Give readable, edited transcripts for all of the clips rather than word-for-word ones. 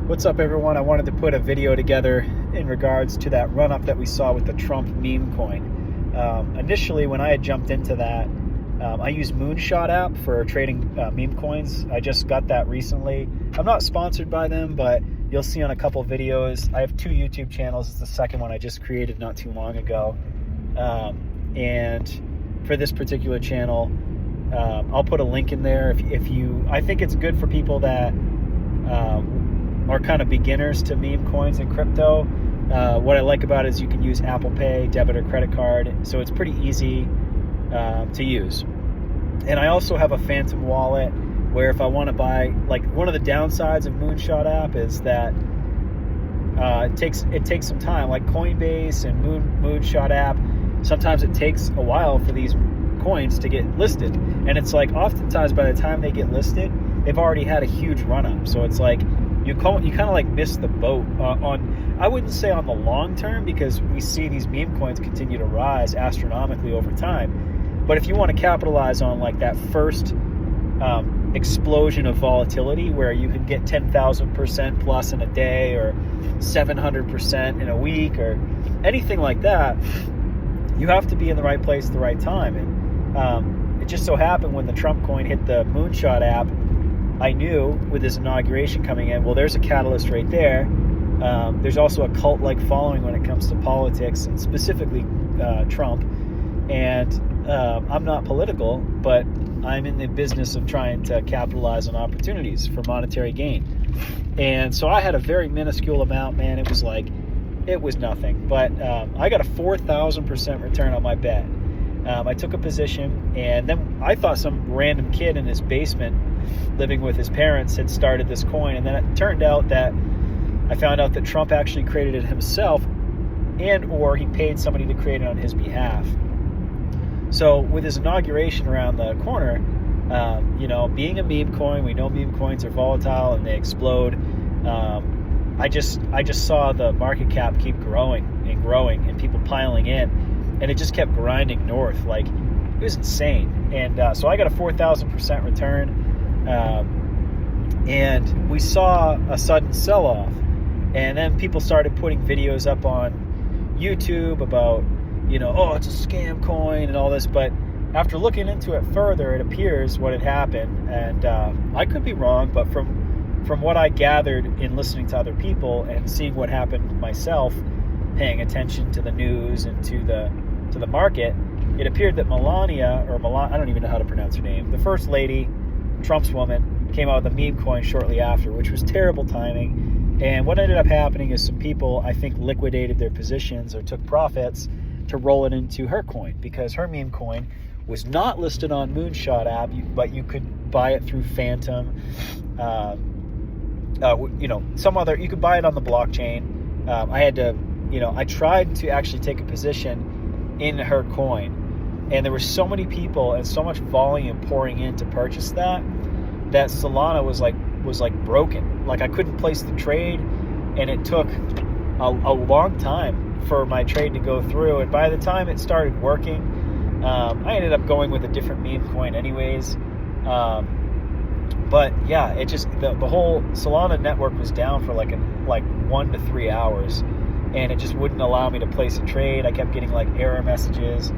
What's up, everyone? I wanted to put a video together in regards to that run-up that we saw with the Trump meme coin. Initially, when I had jumped into that, I used Moonshot app for trading meme coins. I just got that recently. I'm not sponsored by them, but you'll see on a couple videos. I have 2 YouTube channels. It's the second one I just created not too long ago. And for this particular channel, I'll put a link in there. If you, I think it's good for people that are kind of beginners to meme coins and crypto. What I like about it is you can use Apple Pay, debit or credit card, so it's pretty easy to use. And I also have a Phantom wallet where if I want to buy, like, one of the downsides of Moonshot app is that it takes some time. Like Coinbase and Moonshot app, sometimes it takes a while for these coins to get listed, and it's like oftentimes by the time they get listed, they've already had a huge run up. So it's like you kind of like miss the boat on, I wouldn't say on the long term, because we see these meme coins continue to rise astronomically over time. But if you want to capitalize on like that first explosion of volatility where you can get 10,000% plus in a day, or 700% in a week, or anything like that, you have to be in the right place at the right time. And it just so happened when the Trump coin hit the Moonshot app, I knew with this inauguration coming in, well, there's a catalyst right there. There's also a cult-like following when it comes to politics, and specifically Trump. And I'm not political, but I'm in the business of trying to capitalize on opportunities for monetary gain. And so I had a very minuscule amount, man. It was nothing. But I got a 4,000% return on my bet. I took a position, and then I thought some random kid in his basement living with his parents had started this coin, and then it turned out that I found out that Trump actually created it himself, and or he paid somebody to create it on his behalf. So with his inauguration around the corner, being a meme coin, we know meme coins are volatile and they explode. I just saw the market cap keep growing and people piling in, and it just kept grinding north. Like, it was insane. And so I got a 4,000% return. And we saw a sudden sell-off, and then people started putting videos up on YouTube about, it's a scam coin and all this. But after looking into it further, it appears what had happened, and I could be wrong, but from what I gathered in listening to other people and seeing what happened myself, paying attention to the news and to the market, it appeared that Melania, I don't even know how to pronounce her name, the first lady, Trump's woman, came out with a meme coin shortly after, which was terrible timing. And what ended up happening is some people, I think, liquidated their positions or took profits to roll it into her coin, because her meme coin was not listed on Moonshot app, but you could buy it through Phantom. You could buy it on the blockchain. I tried to actually take a position in her coin, and there were so many people and so much volume pouring in to purchase that Solana was like broken. Like, I couldn't place the trade, and it took a long time for my trade to go through. And by the time it started working, I ended up going with a different meme coin anyways. But yeah, it just, the whole Solana network was down for like 1 to 3 hours, and it just wouldn't allow me to place a trade. I kept getting like error messages.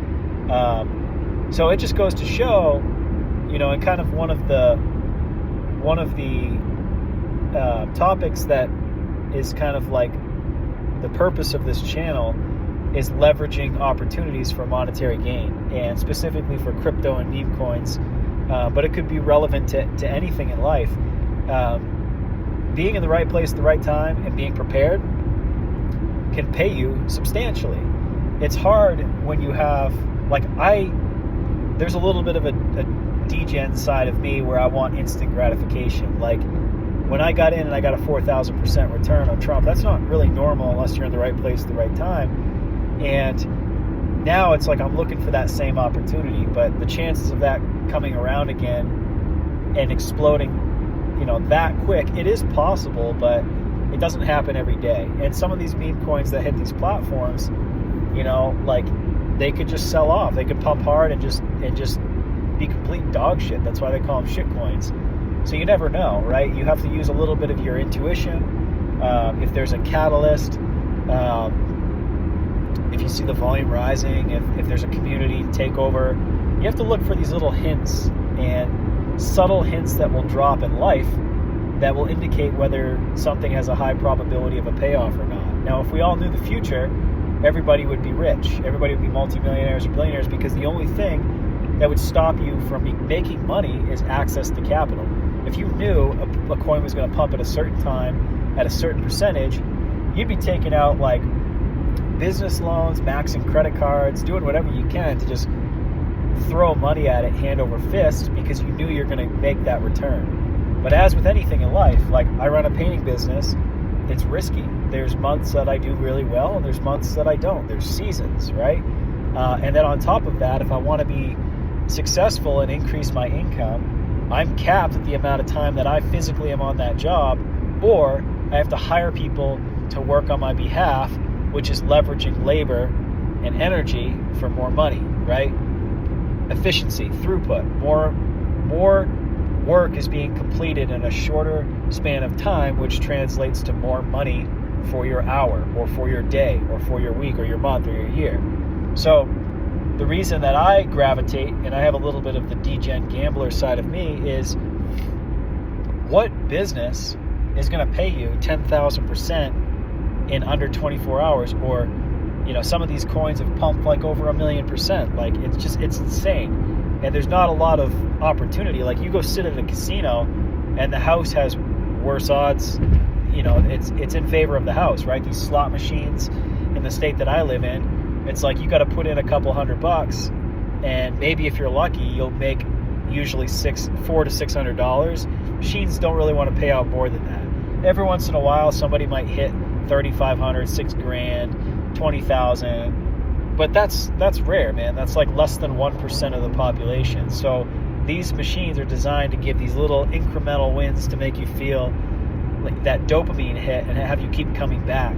So it just goes to show, and kind of one of the topics that is kind of like the purpose of this channel is leveraging opportunities for monetary gain, and specifically for crypto and meme coins. But it could be relevant to anything in life. Being in the right place at the right time and being prepared can pay you substantially. It's hard when you have, there's a little bit of a degen side of me where I want instant gratification. Like, when I got in and I got a 4,000% return on Trump, that's not really normal unless you're in the right place at the right time. And now it's like I'm looking for that same opportunity, but the chances of that coming around again and exploding, that quick, it is possible, but it doesn't happen every day. And some of these meme coins that hit these platforms, they could just sell off. They could pump hard and just be complete dog shit. That's why they call them shit coins. So you never know, right? You have to use a little bit of your intuition, if there's a catalyst, if you see the volume rising, if there's a community takeover, you have to look for these little hints and subtle hints that will drop in life that will indicate whether something has a high probability of a payoff or not. Now, if we all knew the future, everybody would be rich. Everybody would be multimillionaires or billionaires, because the only thing that would stop you from making money is access to capital. If you knew a coin was going to pump at a certain time, at a certain percentage, you'd be taking out like business loans, maxing credit cards, doing whatever you can to just throw money at it hand over fist, because you knew you're going to make that return. But as with anything in life, like I run a painting business, it's risky. There's months that I do really well, and there's months that I don't. There's seasons, right? And then on top of that, if I want to be successful and increase my income, I'm capped at the amount of time that I physically am on that job, or I have to hire people to work on my behalf, which is leveraging labor and energy for more money, right? Efficiency, throughput, more work is being completed in a shorter span of time, which translates to more money for your hour, or for your day, or for your week, or your month, or your year. So the reason that I gravitate, and I have a little bit of the degen gambler side of me, is what business is going to pay you 10,000% in under 24 hours? Or, you know, some of these coins have pumped like over 1,000,000%. Like, it's insane. And there's not a lot of opportunity. Like, you go sit at a casino and the house has worse odds. You know, it's in favor of the house, right? These slot machines in the state that I live in, it's like you got to put in a couple $100, and maybe if you're lucky, you'll make usually $400 to $600. Machines don't really want to pay out more than that. Every once in a while, somebody might hit $3,500, $6,000, $20,000. But that's rare, man. That's like less than 1% of the population. So these machines are designed to give these little incremental wins to make you feel like that dopamine hit and have you keep coming back.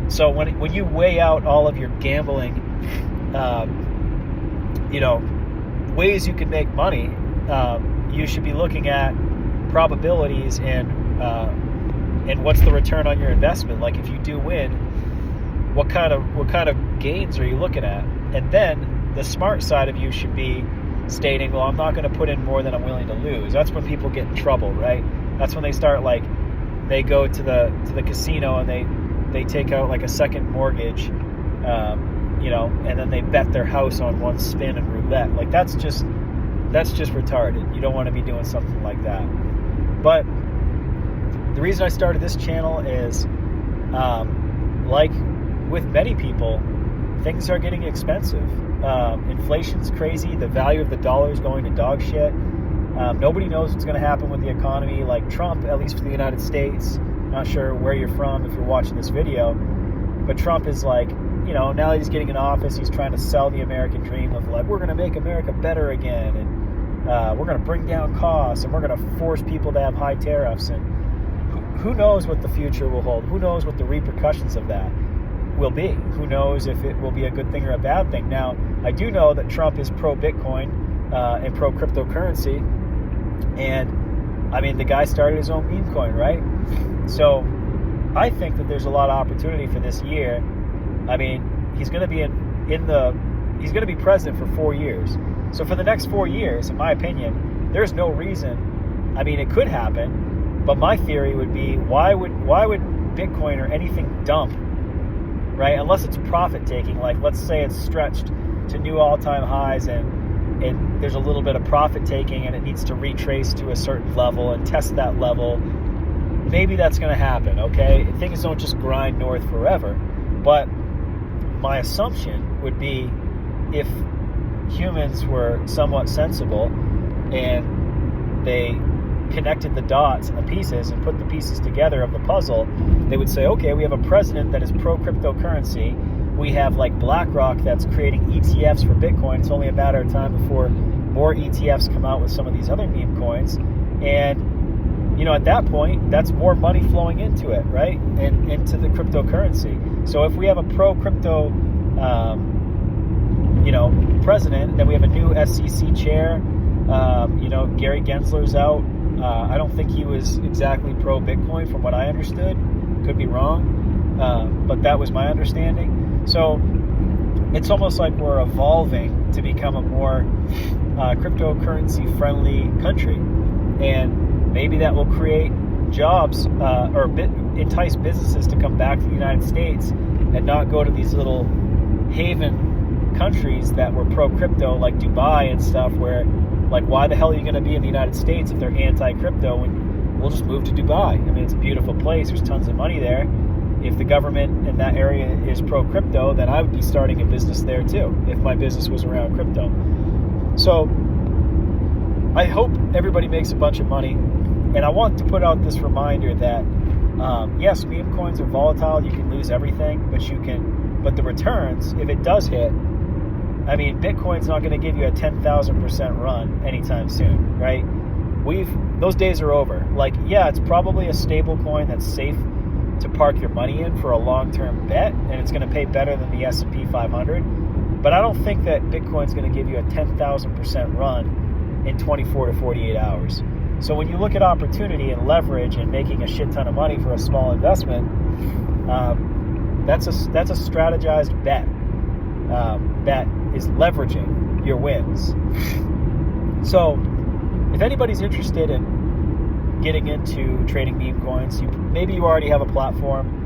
So when you weigh out all of your gambling, ways you can make money, you should be looking at probabilities and what's the return on your investment. Like, if you do win, what kind of gains are you looking at? And then the smart side of you should be stating, well, I'm not going to put in more than I'm willing to lose. That's when people get in trouble, right? That's when they start, like, they go to the casino and they take out like a second mortgage, and then they bet their house on one spin and roulette. Like, that's just retarded. You don't want to be doing something like that. But the reason I started this channel is, like with many people, things are getting expensive. Inflation's crazy. The value of the dollar is going to dog shit. Nobody knows what's going to happen with the economy. Like Trump, at least for the United States, not sure where you're from if you're watching this video, but Trump is like, now that he's getting in office, he's trying to sell the American dream of like, we're going to make America better again, and we're going to bring down costs, and we're going to force people to have high tariffs. And who knows what the future will hold? Who knows what the repercussions of that will be? Who knows if it will be a good thing or a bad thing? Now, I do know that Trump is pro-Bitcoin and pro-cryptocurrency. And, I mean, the guy started his own meme coin, right? So I think that there's a lot of opportunity for this year. I mean, he's going to be he's going to be president for 4 years. So for the next 4 years, in my opinion, there's no reason. I mean, it could happen, but my theory would be, why would Bitcoin or anything dump, right? Unless it's profit taking. Like, let's say it's stretched to new all-time highs and there's a little bit of profit taking and it needs to retrace to a certain level and test that level. Maybe that's going to happen, okay? Things don't just grind north forever. But my assumption would be, if humans were somewhat sensible and they connected the dots and the pieces and put the pieces together of the puzzle, they would say, okay, we have a president that is pro-cryptocurrency. We have like BlackRock that's creating ETFs for Bitcoin. It's only a matter of time before more ETFs come out with some of these other meme coins. And, at that point, that's more money flowing into it, right? And into the cryptocurrency. So if we have a pro-crypto, president, then we have a new SEC chair. Gary Gensler's out. I don't think he was exactly pro-Bitcoin from what I understood. Could be wrong, but that was my understanding. So it's almost like we're evolving to become a more cryptocurrency-friendly country. And maybe that will create jobs or entice businesses to come back to the United States and not go to these little haven countries that were pro-crypto, like Dubai and stuff, where, like, why the hell are you going to be in the United States if they're anti-crypto when we'll just move to Dubai? I mean, it's a beautiful place. There's tons of money there. If the government in that area is pro-crypto, then I would be starting a business there too, if my business was around crypto. So I hope everybody makes a bunch of money. And I want to put out this reminder that, yes, meme coins are volatile. You can lose everything, but the returns, if it does hit, I mean, Bitcoin's not going to give you a 10,000% run anytime soon, right? Those days are over. Like, yeah, it's probably a stable coin that's safe to park your money in for a long-term bet, and it's going to pay better than the S&P 500. But I don't think that Bitcoin's going to give you a 10,000% run in 24 to 48 hours. So when you look at opportunity and leverage and making a shit ton of money for a small investment, that's a strategized bet that is leveraging your wins. So if anybody's interested in getting into trading meme coins, maybe you already have a platform.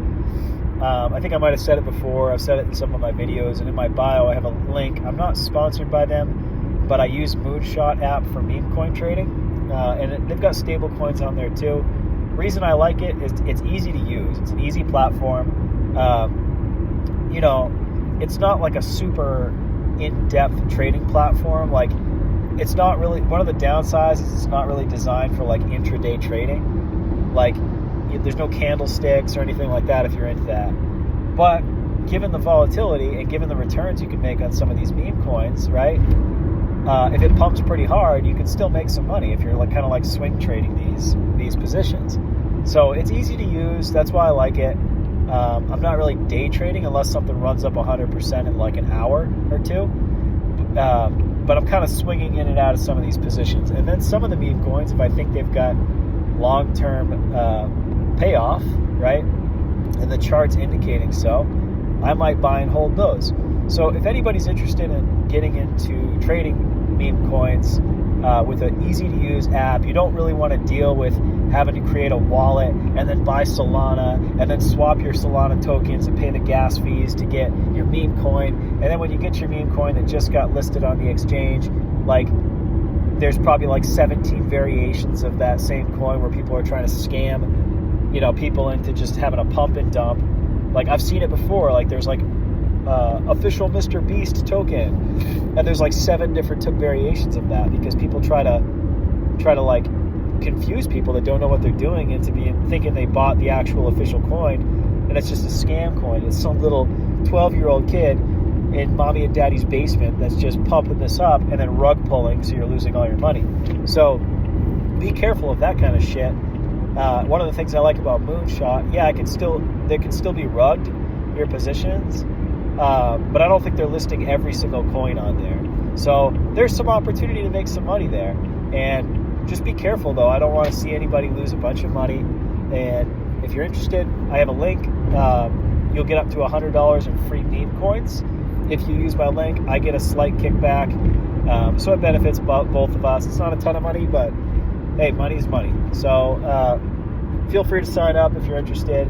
I think I might have said it before. I've said it in some of my videos, and in my bio I have a link. I'm not sponsored by them, but I use Moonshot app for meme coin trading. And they've got stable coins on there too. The reason I like it is it's easy to use. It's an easy platform. It's not like a super in-depth trading platform. Like, it's not really, one of the downsides is it's not really designed for like intraday trading. Like, there's no candlesticks or anything like that if you're into that. But given the volatility and given the returns you can make on some of these meme coins, right? If it pumps pretty hard, you can still make some money if you're kind of swing trading these positions. So it's easy to use. That's why I like it. I'm not really day trading unless something runs up 100% in like an hour or two. But I'm kind of swinging in and out of some of these positions. And then some of the meme coins, if I think they've got long-term payoff, right, and the chart's indicating so, I might buy and hold those. So if anybody's interested in getting into trading meme coins with an easy-to-use app, you don't really want to deal with having to create a wallet and then buy Solana and then swap your Solana tokens and pay the gas fees to get your meme coin. And then when you get your meme coin that just got listed on the exchange, there's probably 17 variations of that same coin where people are trying to scam, people into just having a pump and dump. I've seen it before. There's official Mr. Beast token, and there's 7 different variations of that because people try to confuse people that don't know what they're doing into thinking they bought the actual official coin, and it's just a scam coin. It's some little 12-year-old kid in mommy and daddy's basement that's just pumping this up and then rug pulling, so you're losing all your money. So be careful of that kind of shit. One of the things I like about Moonshot, they can still be rugged, your positions, but I don't think they're listing every single coin on there. So there's some opportunity to make some money there. And just be careful, though. I don't want to see anybody lose a bunch of money. And if you're interested, I have a link. You'll get up to $100 in free meme coins. If you use my link, I get a slight kickback. So it benefits both of us. It's not a ton of money, but hey, money is money. So feel free to sign up if you're interested.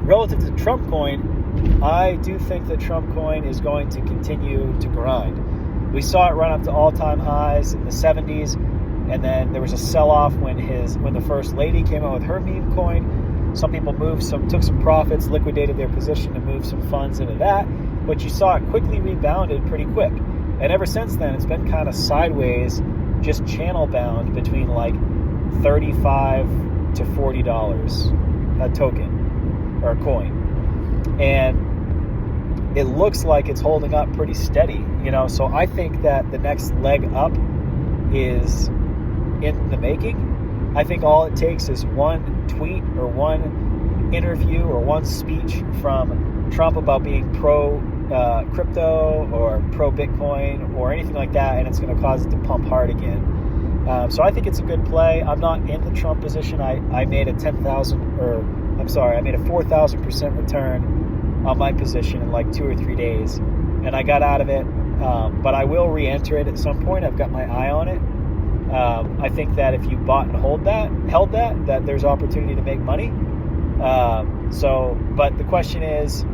Relative to Trump coin, I do think that Trump coin is going to continue to grind. We saw it run up to all-time highs in the 70s, and then there was a sell-off when the first lady came out with her meme coin. Some people took some profits, liquidated their position, and moved some funds into that. But you saw it quickly rebounded pretty quick. And ever since then, it's been kind of sideways, just channel bound between $35 to $40 a token or a coin. And it looks like it's holding up pretty steady, so I think that the next leg up is in the making. I think all it takes is one tweet or one interview or one speech from Trump about being pro crypto or pro Bitcoin or anything like that, and it's going to cause it to pump hard again. So I think it's a good play. I'm not in the Trump position. I made a $10,000 or I'm sorry, I made a 4,000% return on my position in like 2 or 3 days, and I got out of it. But I will re-enter it at some point. I've got my eye on it. I think that if you bought and held that there's opportunity to make money. But the question is,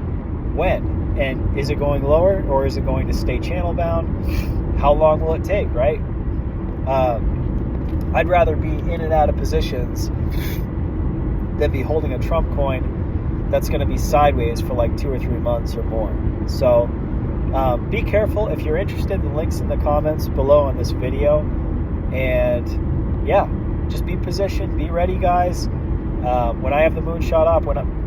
when? And is it going lower, or is it going to stay channel bound? How long will it take, right? I'd rather be in and out of positions than be holding a Trump coin that's going to be sideways for like 2 or 3 months or more. So be careful. If you're interested, the link's in the comments below on this video. And yeah, just be positioned, be ready, guys. When I have the Moonshot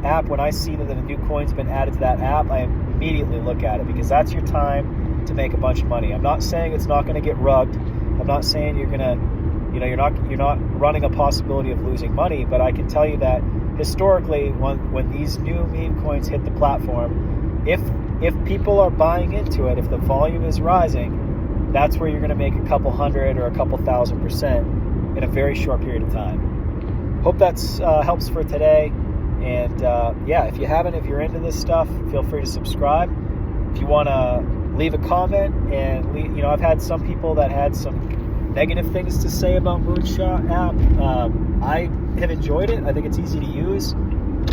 app, when I see that a new coin's been added to that app, I immediately look at it, because that's your time to make a bunch of money. I'm not saying it's not going to get rugged. I'm not saying you're not running a possibility of losing money, but I can tell you that historically, when these new meme coins hit the platform, if people are buying into it, if the volume is rising, that's where you're going to make a couple hundred or a couple $1,000% in a very short period of time. Hope that's helps for today. And yeah, if you're into this stuff, feel free to subscribe. If you want to leave a comment, and I've had some people that had some negative things to say about Moonshot app. I have enjoyed it. I think it's easy to use,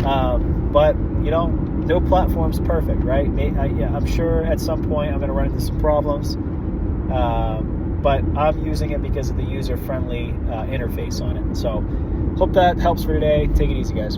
but no platform's perfect, right? I'm sure at some point I'm going to run into some problems, but I'm using it because of the user-friendly interface on it. So hope that helps for today. Take it easy, guys.